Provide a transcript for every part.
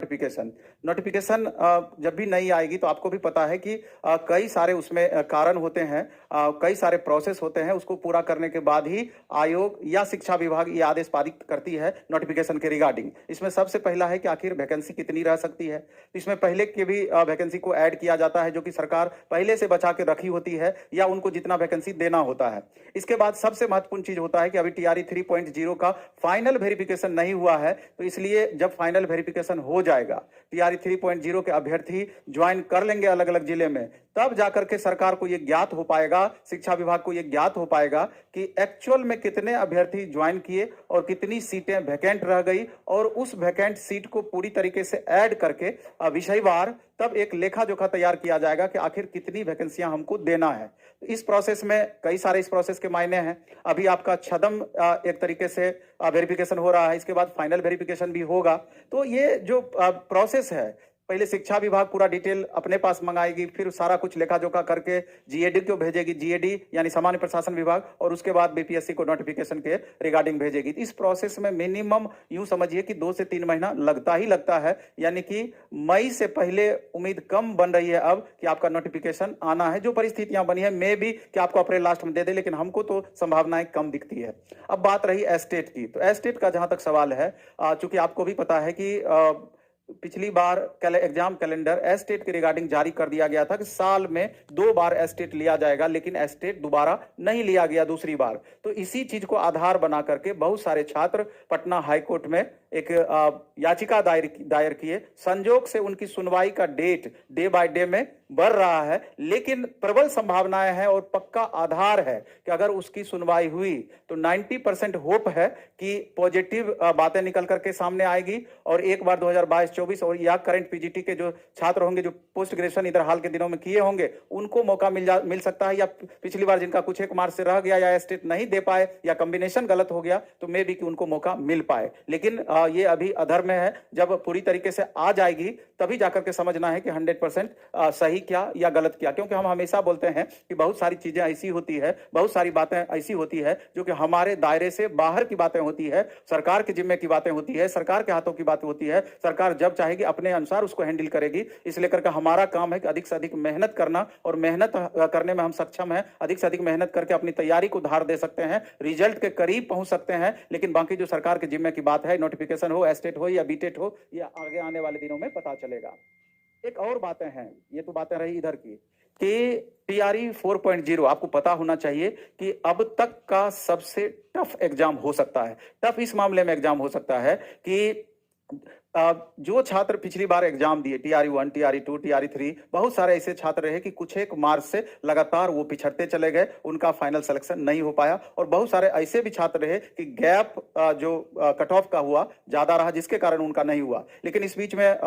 Notification. Notification जब भी नई आएगी तो आपको भी पता है कि कई सारे उसमें कारण होते हैं, कई सारे प्रोसेस होते हैं, उसको पूरा करने के बाद ही आयोग या शिक्षा विभाग ये आदेश पारित करती है नोटिफिकेशन के रिगार्डिंग। इसमें सबसे पहला है कि आखिर वैकेंसी कितनी रह सकती है। इसमें पहले के भी वैकेंसी को ऐड किया जाता है जो कि सरकार पहले से बचा के रखी होती है या उनको जितना वैकेंसी देना होता है। इसके बाद सबसे महत्वपूर्ण चीज होता है कि अभी टीआरई 3.0 का फाइनल वेरिफिकेशन नहीं हुआ है, तो इसलिए जब फाइनल वेरिफिकेशन हो जाएगा, टीआरई 3.0 के अभ्यर्थी ज्वाइन कर लेंगे अलग अलग जिले में, तब जाकर के सरकार को यह ज्ञात हो पाएगा, शिक्षा विभाग को यह ज्ञात हो पाएगा कि एक्चुअल में कितने अभ्यर्थी ज्वाइन किए और कितनी सीटें वैकेंट रह गई, और उस वैकेंट सीट को पूरी तरीके से ऐड करके विषयवार तब एक लेखा जोखा तैयार किया जाएगा कि आखिर कितनी वैकेंसियां हमको देना है। इस प्रोसेस में कई सारे इस प्रोसेस के मायने हैं। अभी आपका छदम एक तरीके से वेरिफिकेशन हो रहा है, इसके बाद फाइनल वेरिफिकेशन भी होगा। तो ये जो प्रोसेस है, पहले शिक्षा विभाग पूरा डिटेल अपने पास मंगाएगी, फिर सारा कुछ लेखा जोखा करके जीएडी को भेजेगी, जीएडी यानी सामान्य प्रशासन विभाग, और उसके बाद बीपीएससी को नोटिफिकेशन के रिगार्डिंग भेजेगी। इस प्रोसेस में मिनिमम यूं समझिए कि 2 से 3 महीना लगता ही लगता है, यानी कि मई से पहले उम्मीद कम बन रही है अब कि आपका नोटिफिकेशन आना है। जो परिस्थितियां बनी है मे भी कि आपको अप्रैल लास्ट में दे दे, लेकिन हमको तो संभावनाएं कम दिखती है। अब बात रही एस्टेट की, तो एस्टेट का जहां तक सवाल है, चूंकि आपको भी पता है कि पिछली बार एग्जाम कैलेंडर एस्टेट के रिगार्डिंग जारी कर दिया गया था कि साल में 2 बार एस्टेट लिया जाएगा, लेकिन एस्टेट दोबारा नहीं लिया गया दूसरी बार। तो इसी चीज को आधार बना करके बहुत सारे छात्र पटना हाईकोर्ट में एक याचिका दायर किए। संजोग से उनकी सुनवाई का डेट डे बाय डे में बढ़ रहा है, लेकिन प्रबल संभावनाएं हैं और पक्का आधार है कि अगर उसकी सुनवाई हुई तो 90% होप है कि पॉजिटिव बातें निकल करके सामने आएगी, और एक बार 2022-24 और या करंट पीजीटी के जो छात्र होंगे जो पोस्ट ग्रेजुएशन इधर हाल के दिनों में किए होंगे, उनको मौका मिल सकता है, या पिछली बार जिनका कुछ एक मार्क्स से रह गया या एस्टेट नहीं दे पाए या कॉम्बिनेशन गलत हो गया, तो मे भी कि उनको मौका मिल पाए। लेकिन ये अभी अधर में है, जब पूरी तरीके से आ जाएगी तभी जाकर के समझना है कि 100% सही क्या या गलत क्या। क्योंकि हम हमेशा बोलते हैं कि बहुत सारी चीजें ऐसी होती है, बहुत सारी बातें ऐसी होती है जो कि हमारे दायरे से बाहर की बातें होती है, सरकार के जिम्मे की बातें होती है, सरकार के हाथों की बातें होती है। सरकार जब चाहेगी अपने अनुसार उसको हैंडल करेगी। इसलिए करके हमारा काम है कि अधिक से अधिक मेहनत करना, और मेहनत करने में हम सक्षम हैं। अधिक से अधिक मेहनत करके अपनी तैयारी को धार दे सकते हैं, रिजल्ट के करीब पहुंच सकते हैं। लेकिन बाकी जो सरकार के जिम्मे की बात है, नोटिफिकेशन हो, एस्टेट हो या बीटेट हो, यह आगे आने वाले दिनों में पता चलेगा। एक और बातें हैं, ये तो बातें रही इधर की, कि टीआरई 4.0 आपको पता होना चाहिए कि अब तक का सबसे टफ एग्जाम हो सकता है। टफ इस मामले में एग्जाम हो सकता है कि जो छात्र पिछली बार एग्जाम दिए, टीआरई 1, टीआरई 2, टीआरई 3, बहुत सारे ऐसे छात्र रहे कि कुछ एक मार्क्स से लगातार वो पिछड़ते चले गए, उनका फाइनल सिलेक्शन नहीं हो पाया। और बहुत सारे ऐसे भी छात्र रहे कि गैप जो कट ऑफ का हुआ ज्यादा रहा, जिसके कारण उनका नहीं हुआ। लेकिन इस बीच में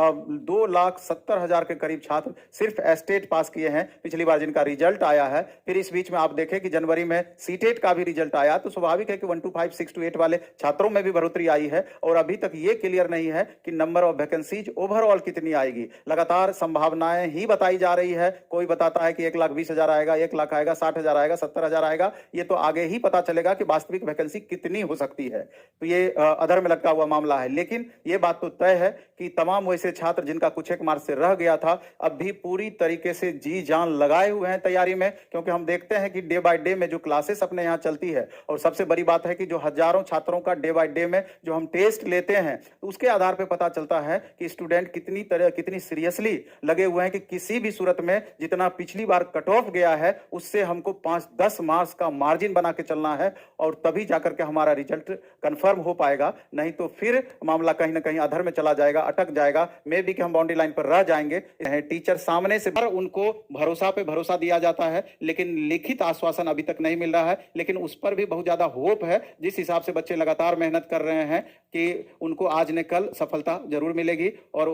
2,70,000 के करीब छात्र सिर्फ एस्टेट पास किए हैं पिछली बार, जिनका रिजल्ट आया है। फिर इस बीच में आप देखें कि जनवरी में सीटेट का भी रिजल्ट आया, तो स्वाभाविक है कि 1 to 5, 6 to 8 वाले छात्रों में भी बढ़ोतरी आई है। और अभी तक ये क्लियर नहीं है कि नंबर ऑफ वैकेंसीज ओवरऑल कितनी आएगी। लगातार संभावनाएं ही बताई जा रही है। कोई बताता है कि 1,20,000 आएगा, 1 लाख आएगा, 60,000 आएगा, 70,000 आएगा। ये तो आगे ही पता चलेगा कि वास्तविक वैकेंसी कितनी हो सकती है। तो ये अधर में लटका हुआ मामला है। लेकिन ये बात तो तय है कि तमाम वैसे छात्र जिनका कुछ एक मार्क्स से रह गया था, अब भी पूरी तरीके से जी जान लगाए हुए हैं तैयारी में। क्योंकि हम देखते हैं कि डे बाय डे में जो क्लासेस अपने यहाँ चलती है, और सबसे बड़ी बात है कि जो हजारों छात्रों का डे बाय डे में जो हम टेस्ट लेते हैं, उसके आधार पर पता चलता है कि स्टूडेंट कितनी सीरियसली लगे हुए हैं कि किसी भी सूरत में जितना पिछली बार कट ऑफ गया है उससे हमको 5-10 मार्क्स का मार्जिन बना के चलना है, और तभी जाकर के हमारा रिजल्ट कंफर्म हो पाएगा। नहीं तो फिर मामला कहीं ना कहीं अधर में चला जाएगा, अटक जाएगा। मे भी कि हम बाउंड्री लाइन पर रह जाएंगे। टीचर सामने से उनको भरोसा पे भरोसा दिया जाता है, लेकिन लिखित आश्वासन अभी तक नहीं मिल रहा है। लेकिन उस पर भी बहुत ज्यादा होप है। जिस हिसाब से बच्चे लगातार मेहनत कर रहे हैं कि उनको आज न कल सफलता जरूर मिलेगी। और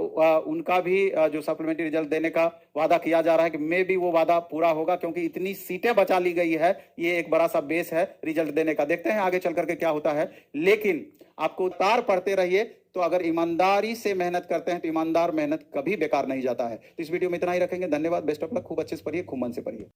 उनका भी जो सप्लीमेंट्री रिजल्ट देने का वादा किया जा रहा है कि मे भी वो वादा पूरा होगा, क्योंकि इतनी सीटें बचा ली गई है। ये एक बड़ा सा बेस है रिजल्ट देने का। देखते हैं आगे चल करके क्या होता है। लेकिन आपको उतार पढ़ते रहिए। तो अगर ईमानदारी से मेहनत करते हैं तो ईमानदार मेहनत कभी बेकार नहीं जाता है। तो इस वीडियो में इतना ही रखेंगे। धन्यवाद, बेस्ट ऑफ लक। खूब अच्छे से पढ़िए, खूब मन से पढ़िए।